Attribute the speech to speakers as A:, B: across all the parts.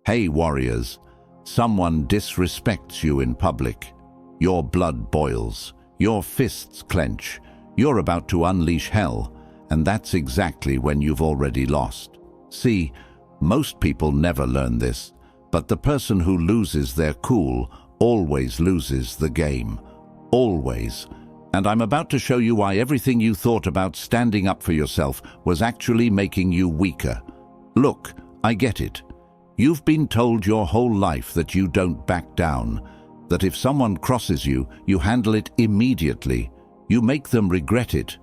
A: Hey warriors, someone disrespects you in public. Your blood boils, your fists clench, you're about to unleash hell, and that's exactly when you've already lost. See, most people never learn this, but the person who loses their cool always loses the game. Always. And I'm about to show you why everything you thought about standing up for yourself was actually making you weaker. Look, I get it. You've been told your whole life that you don't back down, that if someone crosses you, you handle it immediately. You make them regret it.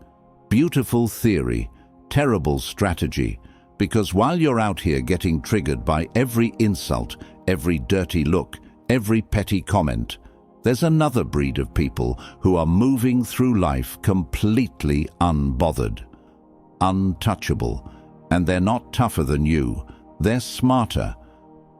A: Beautiful theory, terrible strategy, because while you're out here getting triggered by every insult, every dirty look, every petty comment, there's another breed of people who are moving through life completely unbothered, untouchable, and they're not tougher than you, they're smarter.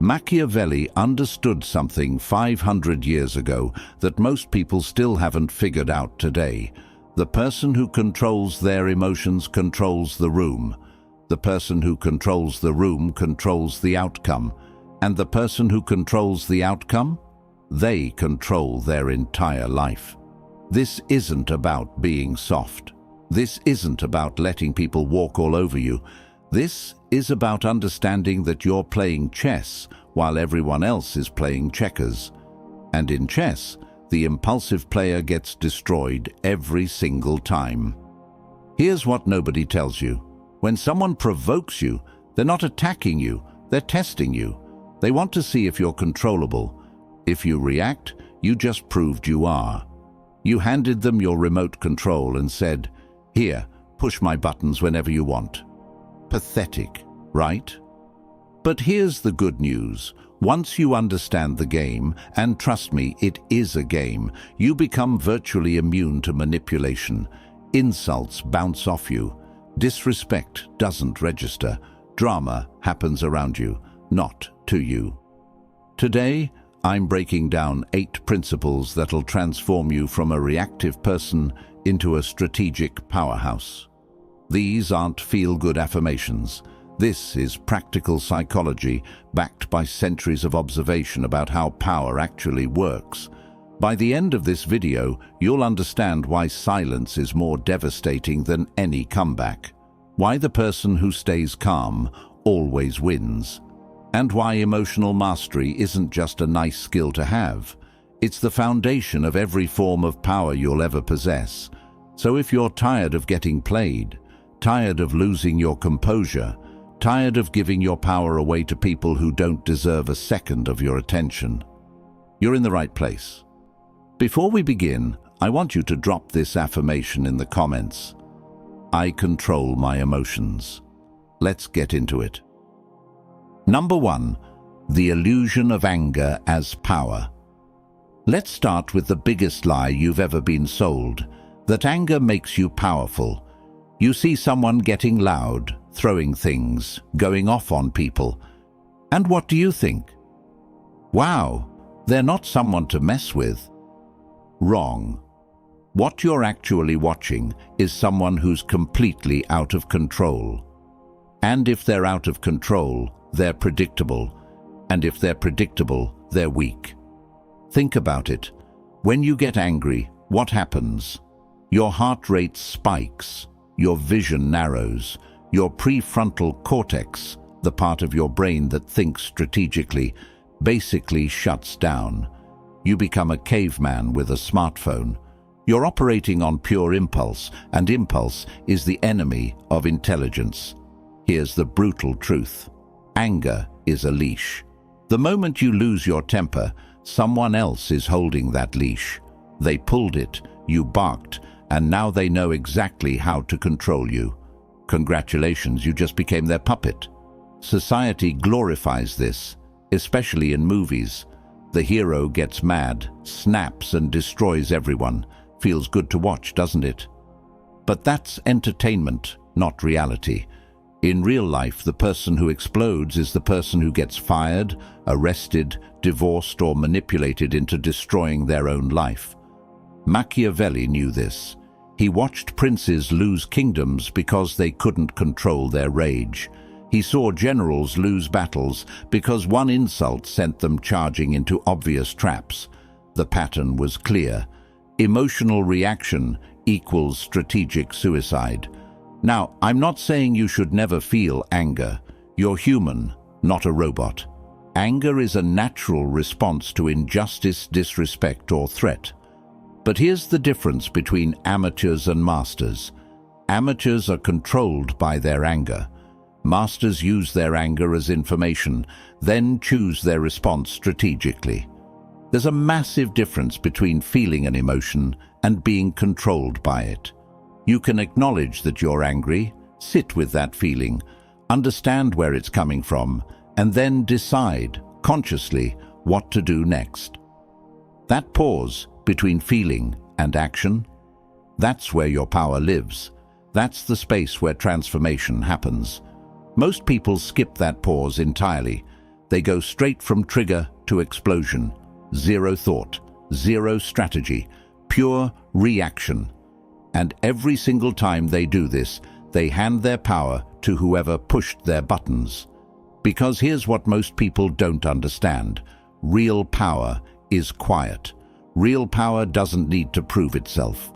A: Machiavelli understood something 500 years ago that most people still haven't figured out today. The person who controls their emotions controls the room. The person who controls the room controls the outcome. And the person who controls the outcome? They control their entire life. This isn't about being soft. This isn't about letting people walk all over you. This is about understanding that you're playing chess while everyone else is playing checkers. And in chess, the impulsive player gets destroyed every single time. Here's what nobody tells you. When someone provokes you, they're not attacking you, they're testing you. They want to see if you're controllable. If you react, you just proved you are. You handed them your remote control and said, "Here, push my buttons whenever you want." Pathetic, right? But here's the good news. Once you understand the game, and trust me, it is a game, you become virtually immune to manipulation. Insults bounce off you. Disrespect doesn't register. Drama happens around you, not to you. Today, I'm breaking down 8 principles that'll transform you from a reactive person into a strategic powerhouse. These aren't feel-good affirmations. This is practical psychology backed by centuries of observation about how power actually works. By the end of this video, you'll understand why silence is more devastating than any comeback, why the person who stays calm always wins, and why emotional mastery isn't just a nice skill to have. It's the foundation of every form of power you'll ever possess. So if you're tired of getting played, tired of losing your composure, tired of giving your power away to people who don't deserve a second of your attention, you're in the right place. Before we begin, I want you to drop this affirmation in the comments. I control my emotions. Let's get into it. Number 1, the illusion of anger as power. Let's start with the biggest lie you've ever been sold, that anger makes you powerful. You see someone getting loud, throwing things, going off on people. And what do you think? Wow, they're not someone to mess with. Wrong. What you're actually watching is someone who's completely out of control. And if they're out of control, they're predictable. And if they're predictable, they're weak. Think about it. When you get angry, what happens? Your heart rate spikes. Your vision narrows. Your prefrontal cortex, the part of your brain that thinks strategically, basically shuts down. You become a caveman with a smartphone. You're operating on pure impulse, and impulse is the enemy of intelligence. Here's the brutal truth. Anger is a leash. The moment you lose your temper, someone else is holding that leash. They pulled it, you barked, and now they know exactly how to control you. Congratulations, you just became their puppet. Society glorifies this, especially in movies. The hero gets mad, snaps and destroys everyone. Feels good to watch, doesn't it? But that's entertainment, not reality. In real life, the person who explodes is the person who gets fired, arrested, divorced, or manipulated into destroying their own life. Machiavelli knew this. He watched princes lose kingdoms because they couldn't control their rage. He saw generals lose battles because one insult sent them charging into obvious traps. The pattern was clear. Emotional reaction equals strategic suicide. Now, I'm not saying you should never feel anger. You're human, not a robot. Anger is a natural response to injustice, disrespect, or threat. But here's the difference between amateurs and masters. Amateurs are controlled by their anger. Masters use their anger as information, then choose their response strategically. There's a massive difference between feeling an emotion and being controlled by it. You can acknowledge that you're angry, sit with that feeling, understand where it's coming from, and then decide, consciously, what to do next. That pause between feeling and action, that's where your power lives. That's the space where transformation happens. Most people skip that pause entirely. They go straight from trigger to explosion. Zero thought, zero strategy, pure reaction. And every single time they do this, they hand their power to whoever pushed their buttons. Because here's what most people don't understand. Real power is quiet. Real power doesn't need to prove itself.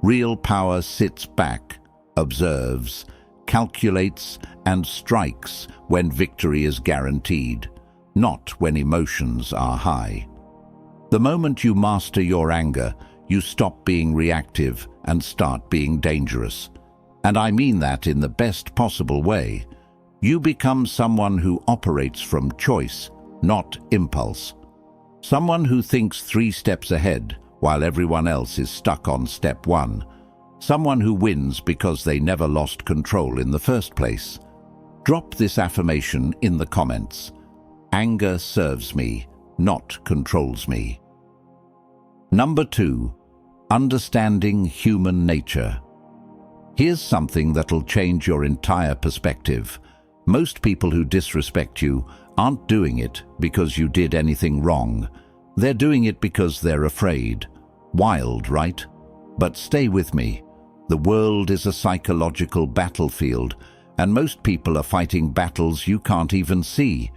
A: Real power sits back, observes, calculates, and strikes when victory is guaranteed, not when emotions are high. The moment you master your anger, you stop being reactive and start being dangerous. And I mean that in the best possible way. You become someone who operates from choice, not impulse. Someone who thinks 3 steps ahead while everyone else is stuck on step 1. Someone who wins because they never lost control in the first place. Drop this affirmation in the comments. Anger serves me, not controls me. Number 2, understanding human nature. Here's something that'll change your entire perspective. Most people who disrespect you aren't doing it because you did anything wrong. They're doing it because they're afraid. Wild, right? But stay with me. The world is a psychological battlefield, and most people are fighting battles you can't even see.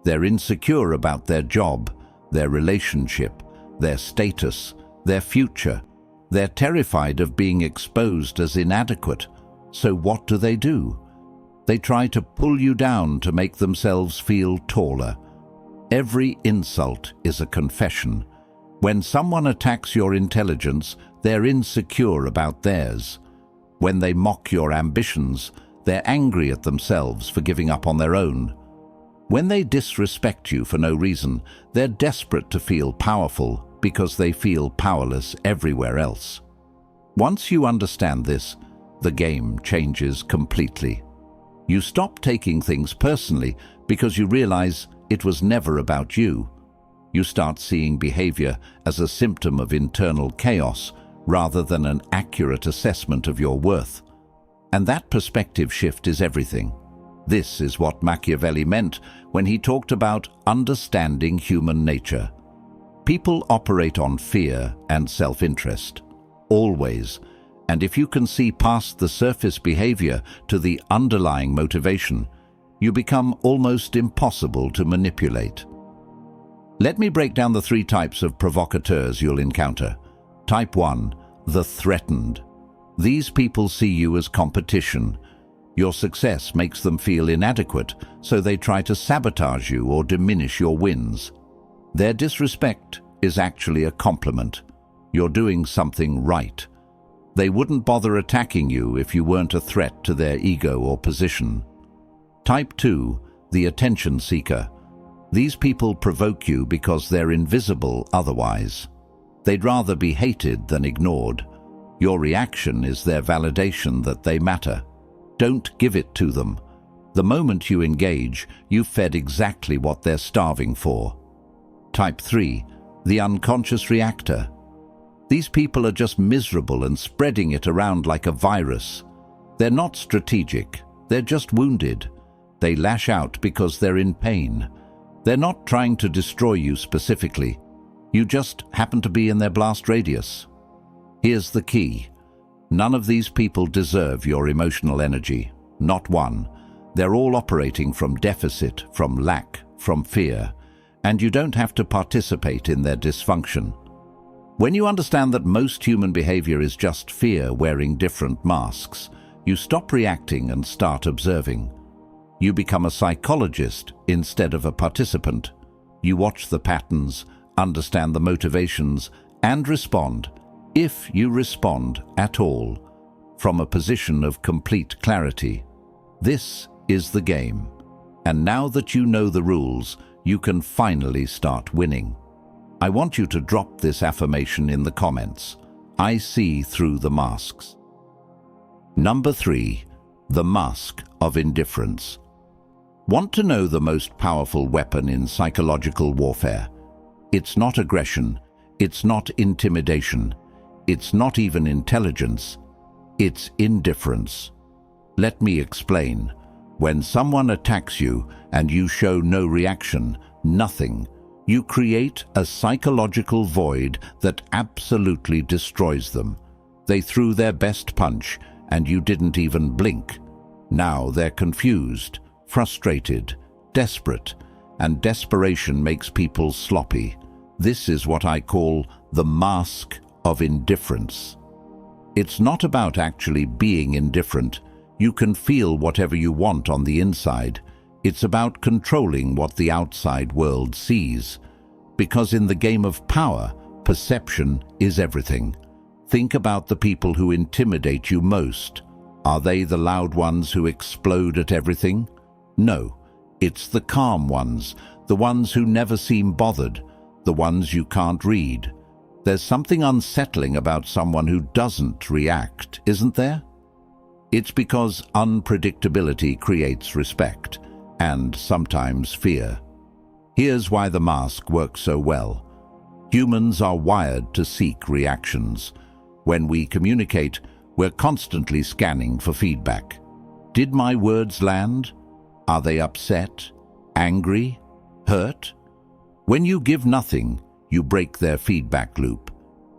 A: They're insecure about their job, their relationship, their status, their future. They're terrified of being exposed as inadequate. So what do? They try to pull you down to make themselves feel taller. Every insult is a confession. When someone attacks your intelligence, they're insecure about theirs. When they mock your ambitions, they're angry at themselves for giving up on their own. When they disrespect you for no reason, they're desperate to feel powerful because they feel powerless everywhere else. Once you understand this, the game changes completely. You stop taking things personally because you realize it was never about you. You start seeing behavior as a symptom of internal chaos rather than an accurate assessment of your worth. And that perspective shift is everything. This is what Machiavelli meant when he talked about understanding human nature. People operate on fear and self-interest, always. And if you can see past the surface behavior to the underlying motivation, you become almost impossible to manipulate. Let me break down the 3 types of provocateurs you'll encounter. Type 1, the threatened. These people see you as competition. Your success makes them feel inadequate, so they try to sabotage you or diminish your wins. Their disrespect is actually a compliment. You're doing something right. They wouldn't bother attacking you if you weren't a threat to their ego or position. Type 2, the attention seeker. These people provoke you because they're invisible otherwise. They'd rather be hated than ignored. Your reaction is their validation that they matter. Don't give it to them. The moment you engage, you've fed exactly what they're starving for. Type 3, the unconscious reactor. These people are just miserable and spreading it around like a virus. They're not strategic, they're just wounded. They lash out because they're in pain. They're not trying to destroy you specifically. You just happen to be in their blast radius. Here's the key. None of these people deserve your emotional energy. Not one. They're all operating from deficit, from lack, from fear, and you don't have to participate in their dysfunction. When you understand that most human behavior is just fear wearing different masks, you stop reacting and start observing. You become a psychologist instead of a participant. You watch the patterns, understand the motivations, and respond, if you respond at all, from a position of complete clarity. This is the game. And now that you know the rules, you can finally start winning. I want you to drop this affirmation in the comments. I see through the masks. Number 3. The Mask of Indifference. Want to know the most powerful weapon in psychological warfare? It's not aggression, it's not intimidation, it's not even intelligence, it's indifference. Let me explain. When someone attacks you and you show no reaction, nothing, you create a psychological void that absolutely destroys them. They threw their best punch and you didn't even blink. Now they're confused, frustrated, desperate, and desperation makes people sloppy. This is what I call the mask of indifference. It's not about actually being indifferent. You can feel whatever you want on the inside. It's about controlling what the outside world sees. Because in the game of power, perception is everything. Think about the people who intimidate you most. Are they the loud ones who explode at everything? No, it's the calm ones, the ones who never seem bothered, the ones you can't read. There's something unsettling about someone who doesn't react, isn't there? It's because unpredictability creates respect, and sometimes fear. Here's why the mask works so well. Humans are wired to seek reactions. When we communicate, we're constantly scanning for feedback. Did my words land? Are they upset, angry, hurt? When you give nothing, you break their feedback loop.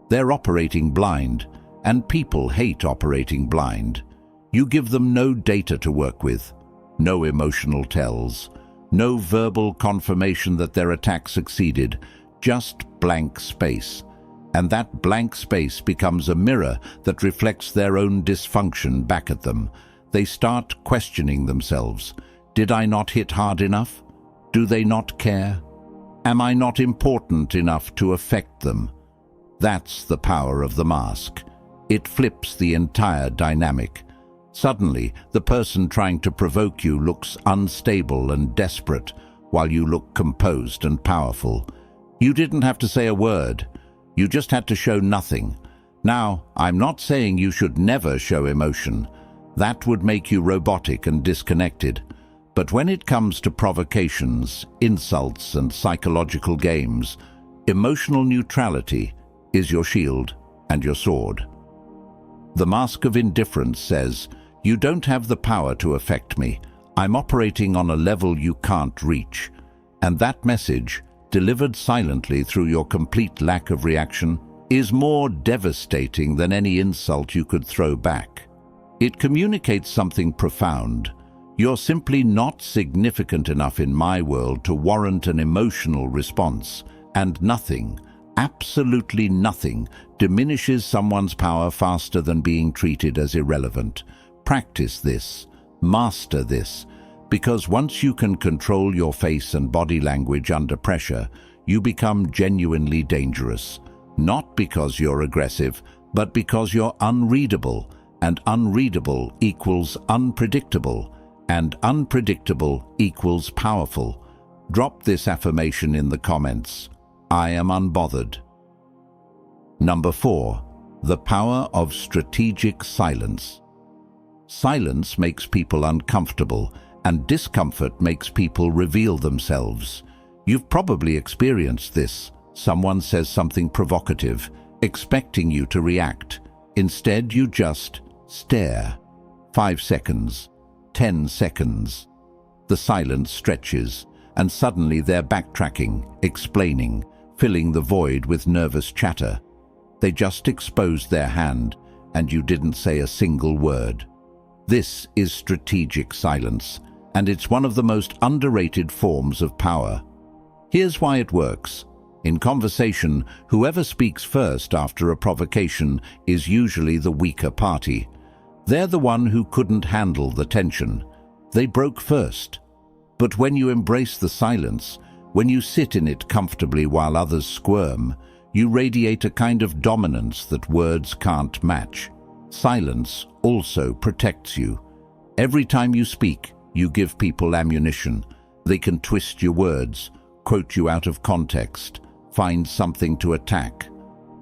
A: They're operating blind, and people hate operating blind. You give them no data to work with, no emotional tells, no verbal confirmation that their attack succeeded, just blank space. And that blank space becomes a mirror that reflects their own dysfunction back at them. They start questioning themselves. Did I not hit hard enough? Do they not care? Am I not important enough to affect them? That's the power of the mask. It flips the entire dynamic. Suddenly, the person trying to provoke you looks unstable and desperate, while you look composed and powerful. You didn't have to say a word. You just had to show nothing. Now, I'm not saying you should never show emotion. That would make you robotic and disconnected. But when it comes to provocations, insults, and psychological games, emotional neutrality is your shield and your sword. The Mask of Indifference says, you don't have the power to affect me. I'm operating on a level you can't reach. And that message, delivered silently through your complete lack of reaction, is more devastating than any insult you could throw back. It communicates something profound. You're simply not significant enough in my world to warrant an emotional response, and nothing, absolutely nothing, diminishes someone's power faster than being treated as irrelevant. Practice this, master this, because once you can control your face and body language under pressure, you become genuinely dangerous. Not because you're aggressive, but because you're unreadable, and unreadable equals unpredictable, and unpredictable equals powerful. Drop this affirmation in the comments. I am unbothered. Number 4. The power of strategic silence. Silence makes people uncomfortable, and discomfort makes people reveal themselves. You've probably experienced this. Someone says something provocative, expecting you to react. Instead, you just stare. 5 seconds, 10 seconds. The silence stretches, and suddenly they're backtracking, explaining, filling the void with nervous chatter. They just exposed their hand, and you didn't say a single word. This is strategic silence, and it's one of the most underrated forms of power. Here's why it works. In conversation, whoever speaks first after a provocation is usually the weaker party. They're the one who couldn't handle the tension. They broke first. But when you embrace the silence, when you sit in it comfortably while others squirm, you radiate a kind of dominance that words can't match. Silence also protects you. Every time you speak, you give people ammunition. They can twist your words, quote you out of context, find something to attack.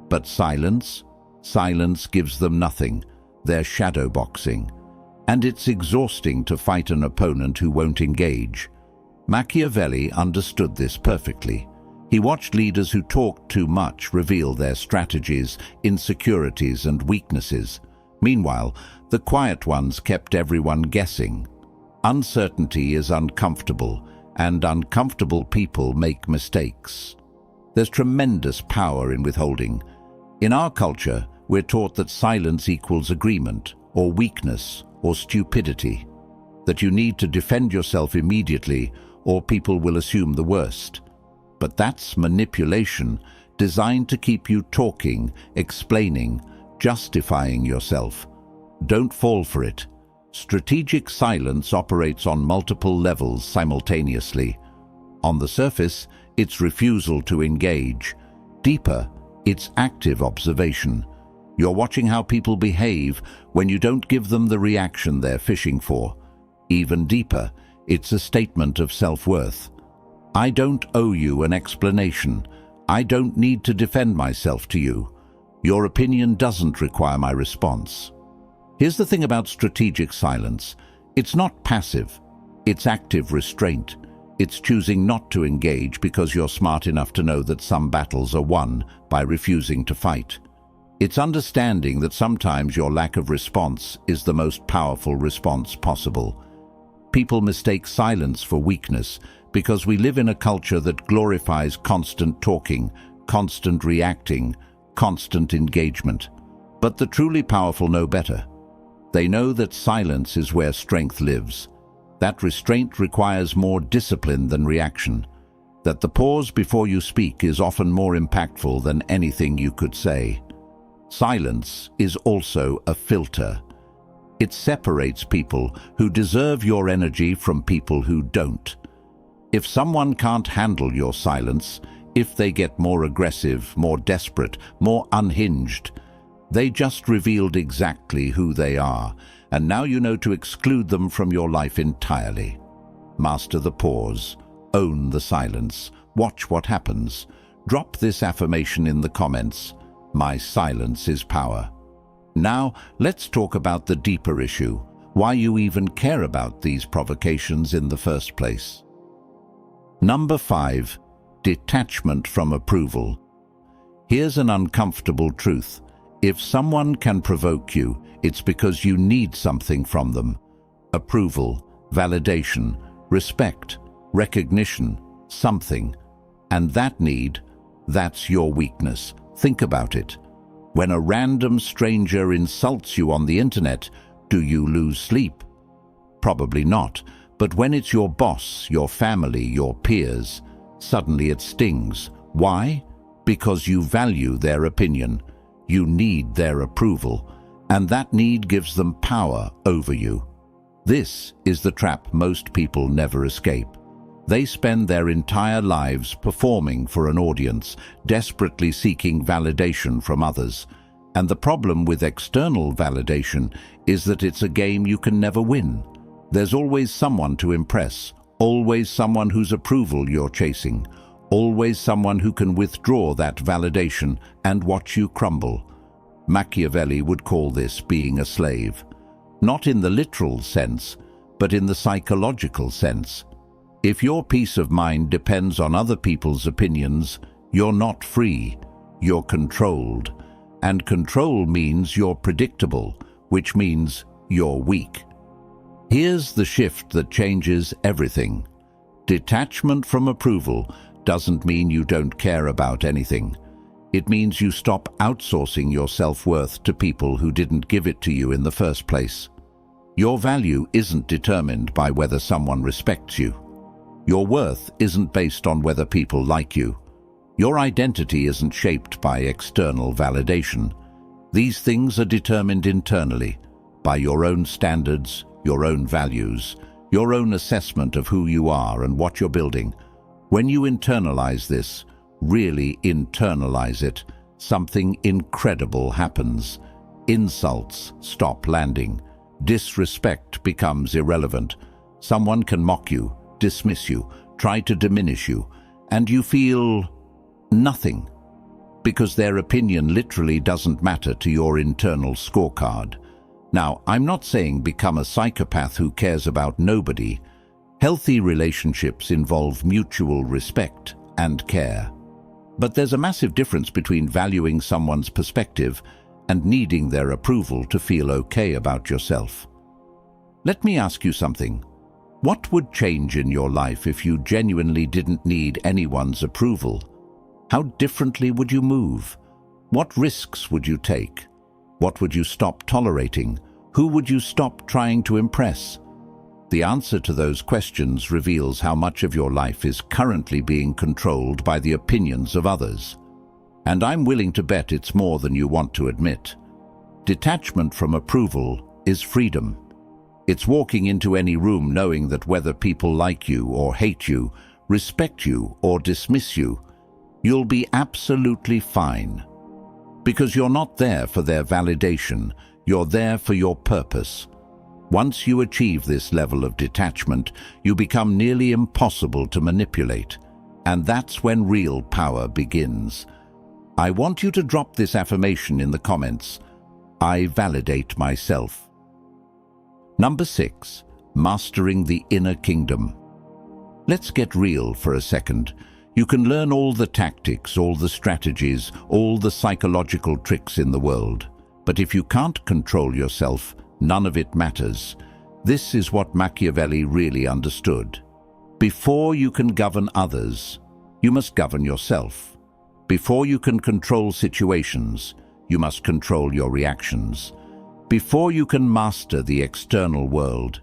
A: But silence gives them nothing. They're shadowboxing. And it's exhausting to fight an opponent who won't engage. Machiavelli understood this perfectly. He watched leaders who talked too much reveal their strategies, insecurities, and weaknesses. Meanwhile, the quiet ones kept everyone guessing. Uncertainty is uncomfortable, and uncomfortable people make mistakes. There's tremendous power in withholding. In our culture, we're taught that silence equals agreement, or weakness, or stupidity. That you need to defend yourself immediately, or people will assume the worst. But that's manipulation, designed to keep you talking, explaining, justifying yourself. Don't fall for it. Strategic silence operates on multiple levels simultaneously. On the surface, it's refusal to engage. Deeper, it's active observation. You're watching how people behave when you don't give them the reaction they're fishing for. Even deeper, it's a statement of self-worth. I don't owe you an explanation. I don't need to defend myself to you. Your opinion doesn't require my response. Here's the thing about strategic silence. It's not passive. It's active restraint. It's choosing not to engage because you're smart enough to know that some battles are won by refusing to fight. It's understanding that sometimes your lack of response is the most powerful response possible. People mistake silence for weakness because we live in a culture that glorifies constant talking, constant reacting, constant engagement. But the truly powerful know better. They know that silence is where strength lives. That restraint requires more discipline than reaction. That the pause before you speak is often more impactful than anything you could say. Silence is also a filter. It separates people who deserve your energy from people who don't. If someone can't handle your silence, if they get more aggressive, more desperate, more unhinged, they just revealed exactly who they are, and now you know to exclude them from your life entirely. Master the pause. Own the silence. Watch what happens. Drop this affirmation in the comments. My silence is power. Now, let's talk about the deeper issue, why you even care about these provocations in the first place. Number 5. Detachment from approval. Here's an uncomfortable truth. If someone can provoke you, it's because you need something from them. Approval, validation, respect, recognition, something. And that need, that's your weakness. Think about it. When a random stranger insults you on the internet, do you lose sleep? Probably not. But when it's your boss, your family, your peers, suddenly it stings. Why? Because you value their opinion. You need their approval, and that need gives them power over you. This is the trap most people never escape. They spend their entire lives performing for an audience, desperately seeking validation from others. And the problem with external validation is that it's a game you can never win. There's always someone to impress, always someone whose approval you're chasing, always someone who can withdraw that validation and watch you crumble. Machiavelli would call this being a slave. Not in the literal sense, but in the psychological sense. If your peace of mind depends on other people's opinions, you're not free, you're controlled. And control means you're predictable, which means you're weak. Here's the shift that changes everything. Detachment from approval doesn't mean you don't care about anything. It means you stop outsourcing your self-worth to people who didn't give it to you in the first place. Your value isn't determined by whether someone respects you. Your worth isn't based on whether people like you. Your identity isn't shaped by external validation. These things are determined internally, by your own standards, your own values, your own assessment of who you are and what you're building. When you internalize this, really internalize it, something incredible happens. Insults stop landing. Disrespect becomes irrelevant. Someone can mock you, dismiss you, try to diminish you, and you feel nothing, because their opinion literally doesn't matter to your internal scorecard. Now, I'm not saying become a psychopath who cares about nobody. Healthy relationships involve mutual respect and care. But there's a massive difference between valuing someone's perspective and needing their approval to feel okay about yourself. Let me ask you something. What would change in your life if you genuinely didn't need anyone's approval? How differently would you move? What risks would you take? What would you stop tolerating? Who would you stop trying to impress? The answer to those questions reveals how much of your life is currently being controlled by the opinions of others. And I'm willing to bet it's more than you want to admit. Detachment from approval is freedom. It's walking into any room knowing that whether people like you or hate you, respect you or dismiss you, you'll be absolutely fine. Because you're not there for their validation, you're there for your purpose. Once you achieve this level of detachment, you become nearly impossible to manipulate. And that's when real power begins. I want you to drop this affirmation in the comments. I validate myself. Number 6, mastering the inner kingdom. Let's get real for a second. You can learn all the tactics, all the strategies, all the psychological tricks in the world. But if you can't control yourself, none of it matters. This is what Machiavelli really understood. Before you can govern others, you must govern yourself. Before you can control situations, you must control your reactions. Before you can master the external world,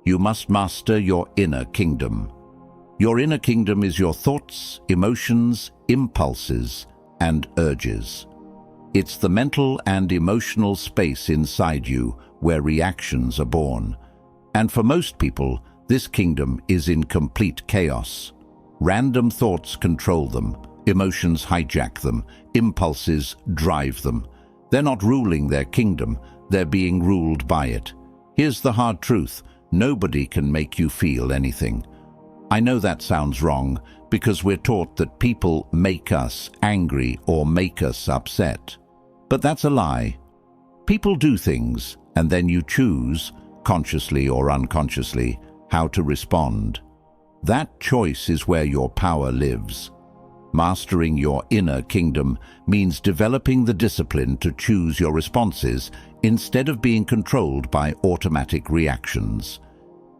A: you must master your inner kingdom. Your inner kingdom is your thoughts, emotions, impulses, and urges. It's the mental and emotional space inside you where reactions are born. And for most people, this kingdom is in complete chaos. Random thoughts control them, emotions hijack them, impulses drive them. They're not ruling their kingdom, they're being ruled by it. Here's the hard truth: nobody can make you feel anything. I know that sounds wrong, because we're taught that people make us angry or make us upset. But that's a lie. People do things, and then you choose, consciously or unconsciously, how to respond. That choice is where your power lives. Mastering your inner kingdom means developing the discipline to choose your responses instead of being controlled by automatic reactions.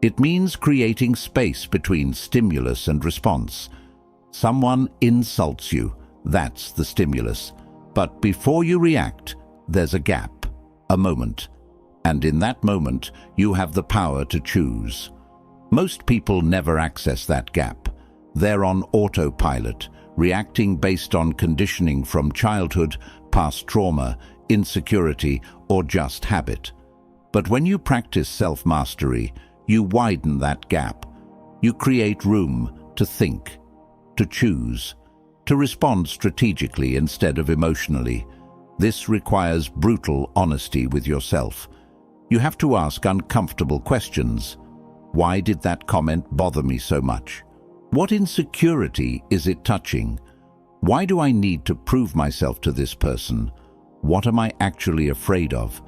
A: It means creating space between stimulus and response. Someone insults you, that's the stimulus. But before you react, there's a gap, a moment. And in that moment, you have the power to choose. Most people never access that gap. They're on autopilot, reacting based on conditioning from childhood, past trauma, insecurity, or just habit. But when you practice self-mastery, you widen that gap. You create room to think, to choose, to respond strategically instead of emotionally. This requires brutal honesty with yourself. You have to ask uncomfortable questions. Why did that comment bother me so much? What insecurity is it touching? Why do I need to prove myself to this person? What am I actually afraid of?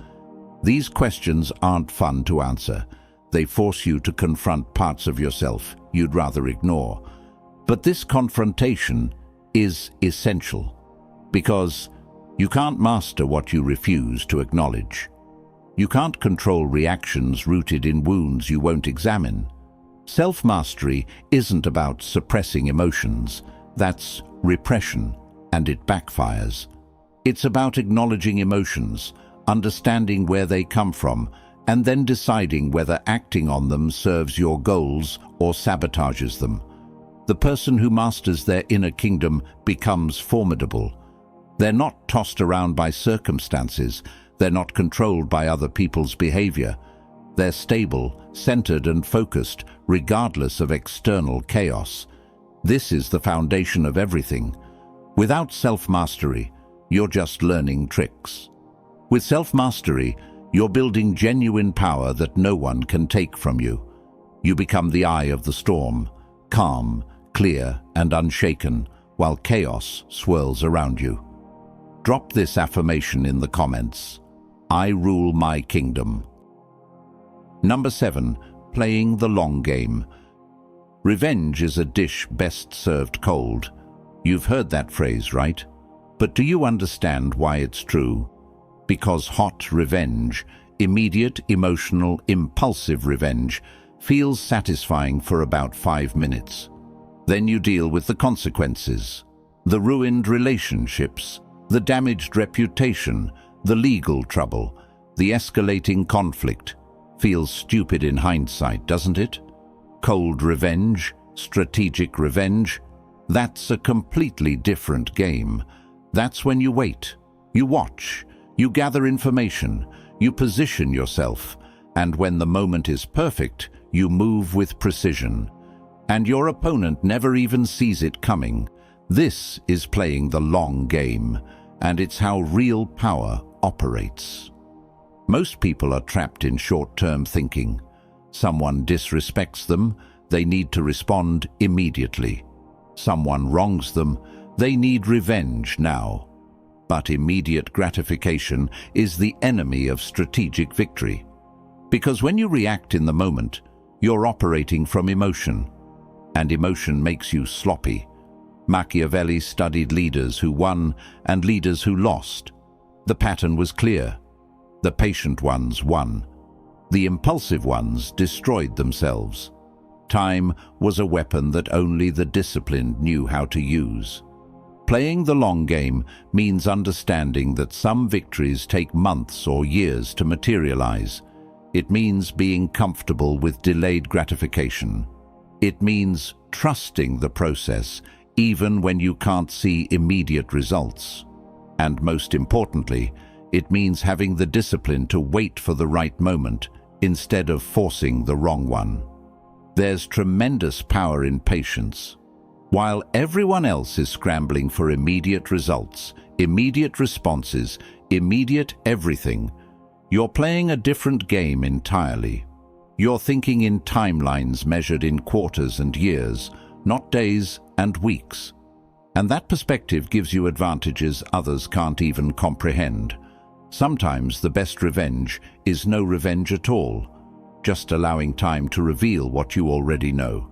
A: These questions aren't fun to answer. They force you to confront parts of yourself you'd rather ignore. But this confrontation is essential, because you can't master what you refuse to acknowledge. You can't control reactions rooted in wounds you won't examine. Self-mastery isn't about suppressing emotions. That's repression, and it backfires. It's about acknowledging emotions, understanding where they come from, and then deciding whether acting on them serves your goals or sabotages them. The person who masters their inner kingdom becomes formidable. They're not tossed around by circumstances. They're not controlled by other people's behavior. They're stable, centered, and focused, regardless of external chaos. This is the foundation of everything. Without self-mastery, you're just learning tricks. With self-mastery, you're building genuine power that no one can take from you. You become the eye of the storm, calm, clear, and unshaken, while chaos swirls around you. Drop this affirmation in the comments. I rule my kingdom. Number 7. Playing the long game. Revenge is a dish best served cold. You've heard that phrase, right? But do you understand why it's true? Because hot revenge, immediate, emotional, impulsive revenge, feels satisfying for about 5 minutes. Then you deal with the consequences. The ruined relationships, the damaged reputation, the legal trouble, the escalating conflict. Feels stupid in hindsight, doesn't it? Cold revenge, strategic revenge, that's a completely different game. That's when you wait, you watch, you gather information, you position yourself, and when the moment is perfect, you move with precision. And your opponent never even sees it coming. This is playing the long game, and it's how real power operates. Most people are trapped in short-term thinking. Someone disrespects them, they need to respond immediately. Someone wrongs them, they need revenge now. But immediate gratification is the enemy of strategic victory. Because when you react in the moment, you're operating from emotion. And emotion makes you sloppy. Machiavelli studied leaders who won and leaders who lost. The pattern was clear. The patient ones won. The impulsive ones destroyed themselves. Time was a weapon that only the disciplined knew how to use. Playing the long game means understanding that some victories take months or years to materialize. It means being comfortable with delayed gratification. It means trusting the process, even when you can't see immediate results. And most importantly, it means having the discipline to wait for the right moment instead of forcing the wrong one. There's tremendous power in patience. While everyone else is scrambling for immediate results, immediate responses, immediate everything, you're playing a different game entirely. You're thinking in timelines measured in quarters and years, not days and weeks. And that perspective gives you advantages others can't even comprehend. Sometimes the best revenge is no revenge at all, just allowing time to reveal what you already know.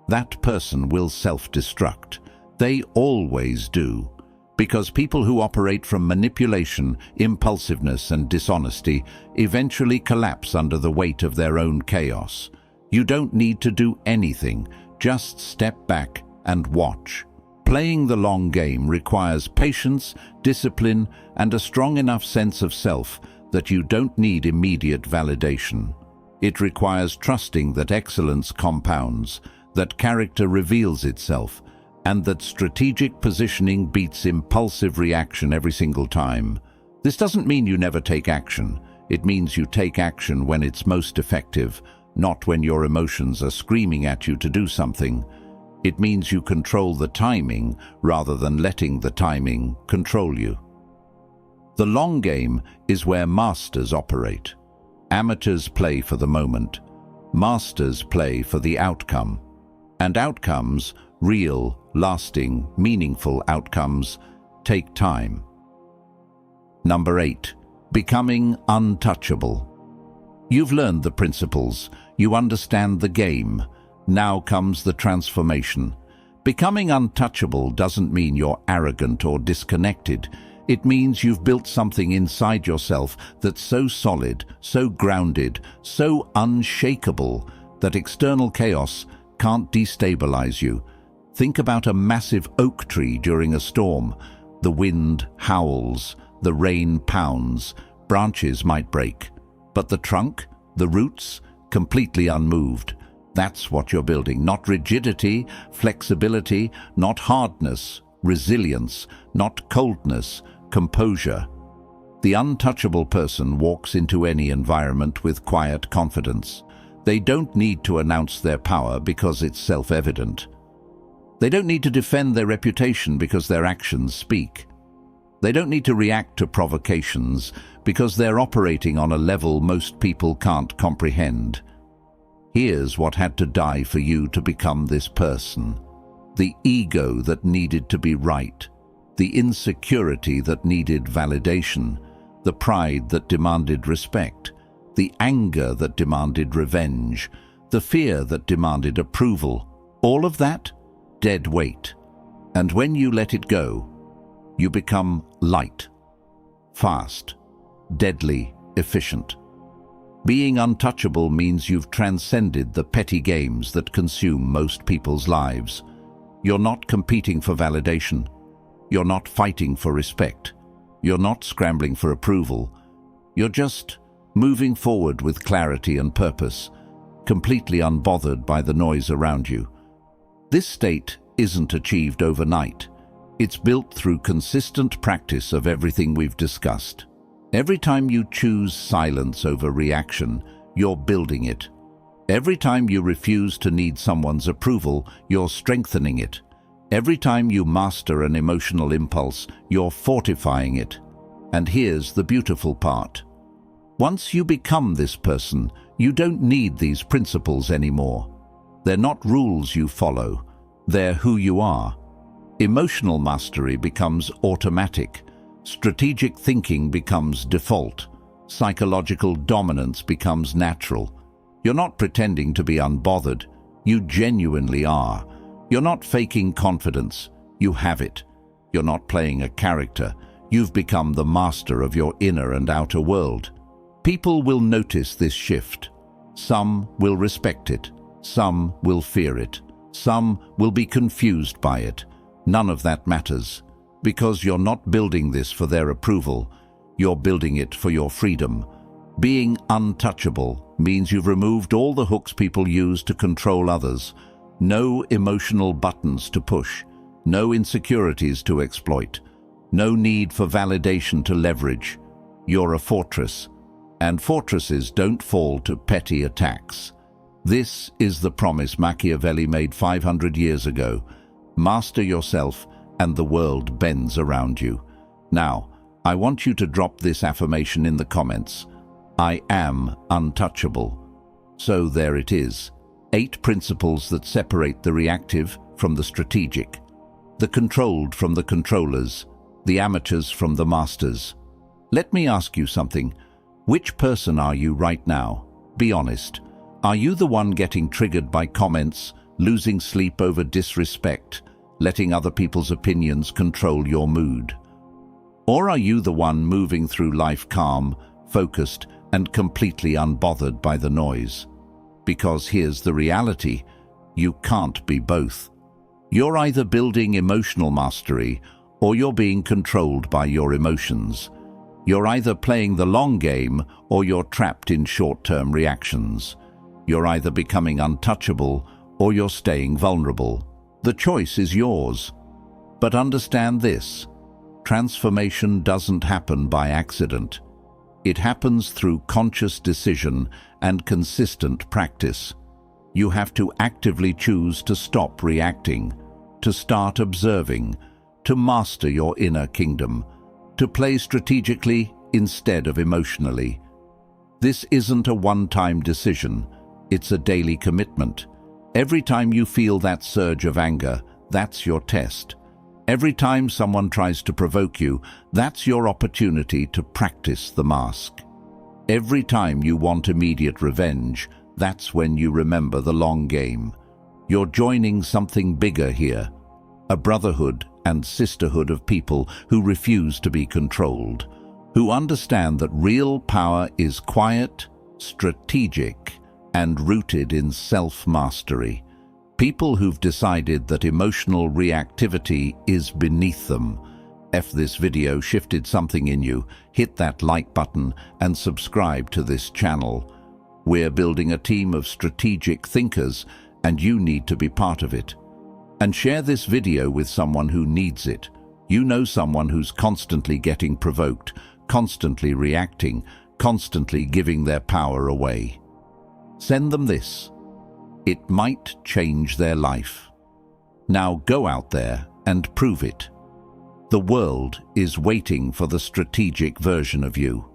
A: That person will self-destruct. They always do. Because people who operate from manipulation, impulsiveness, and dishonesty eventually collapse under the weight of their own chaos. You don't need to do anything, just step back and watch. Playing the long game requires patience, discipline, and a strong enough sense of self that you don't need immediate validation. It requires trusting that excellence compounds, that character reveals itself, and that strategic positioning beats impulsive reaction every single time. This doesn't mean you never take action. It means you take action when it's most effective, not when your emotions are screaming at you to do something. It means you control the timing rather than letting the timing control you. The long game is where masters operate. Amateurs play for the moment. Masters play for the outcome. And outcomes, real, lasting, meaningful outcomes, take time. Number 8. Becoming untouchable. You've learned the principles. You understand the game. Now comes the transformation. Becoming untouchable doesn't mean you're arrogant or disconnected. It means you've built something inside yourself that's so solid, so grounded, so unshakable that external chaos can't destabilize you. Think about a massive oak tree during a storm. The wind howls, the rain pounds, branches might break. But the trunk? The roots, completely unmoved. That's what you're building. Not rigidity, flexibility, not hardness, resilience, not coldness, composure. The untouchable person walks into any environment with quiet confidence. They don't need to announce their power because it's self-evident. They don't need to defend their reputation because their actions speak. They don't need to react to provocations because they're operating on a level most people can't comprehend. Here's what had to die for you to become this person. The ego that needed to be right, the insecurity that needed validation, the pride that demanded respect, the anger that demanded revenge, the fear that demanded approval. All of that, dead weight. And when you let it go, you become light, fast, deadly, efficient. Being untouchable means you've transcended the petty games that consume most people's lives. You're not competing for validation. You're not fighting for respect. You're not scrambling for approval. You're just moving forward with clarity and purpose, completely unbothered by the noise around you. This state isn't achieved overnight. It's built through consistent practice of everything we've discussed. Every time you choose silence over reaction, you're building it. Every time you refuse to need someone's approval, you're strengthening it. Every time you master an emotional impulse, you're fortifying it. And here's the beautiful part. Once you become this person, you don't need these principles anymore. They're not rules you follow. They're who you are. Emotional mastery becomes automatic. Strategic thinking becomes default. Psychological dominance becomes natural. You're not pretending to be unbothered. You genuinely are. You're not faking confidence. You have it. You're not playing a character. You've become the master of your inner and outer world. People will notice this shift. Some will respect it. Some will fear it. Some will be confused by it. None of that matters, because you're not building this for their approval. You're building it for your freedom. Being untouchable means you've removed all the hooks people use to control others. No emotional buttons to push. No insecurities to exploit. No need for validation to leverage. You're a fortress, and fortresses don't fall to petty attacks. This is the promise Machiavelli made 500 years ago. Master yourself, and the world bends around you. Now, I want you to drop this affirmation in the comments. I am untouchable. So there it is. 8 principles that separate the reactive from the strategic, the controlled from the controllers, the amateurs from the masters. Let me ask you something. Which person are you right now? Be honest. Are you the one getting triggered by comments, losing sleep over disrespect, letting other people's opinions control your mood? Or are you the one moving through life calm, focused, and completely unbothered by the noise? Because here's the reality, you can't be both. You're either building emotional mastery, or you're being controlled by your emotions. You're either playing the long game, or you're trapped in short-term reactions. You're either becoming untouchable, or you're staying vulnerable. The choice is yours. But understand this. Transformation doesn't happen by accident. It happens through conscious decision and consistent practice. You have to actively choose to stop reacting, to start observing, to master your inner kingdom, to play strategically instead of emotionally. This isn't a one-time decision. It's a daily commitment. Every time you feel that surge of anger, that's your test. Every time someone tries to provoke you, that's your opportunity to practice the mask. Every time you want immediate revenge, that's when you remember the long game. You're joining something bigger here, a brotherhood and sisterhood of people who refuse to be controlled, who understand that real power is quiet, strategic, and rooted in self-mastery. People who've decided that emotional reactivity is beneath them. If this video shifted something in you, hit that like button and subscribe to this channel. We're building a team of strategic thinkers, and you need to be part of it. And share this video with someone who needs it. You know someone who's constantly getting provoked, constantly reacting, constantly giving their power away. Send them this. It might change their life. Now go out there and prove it. The world is waiting for the strategic version of you.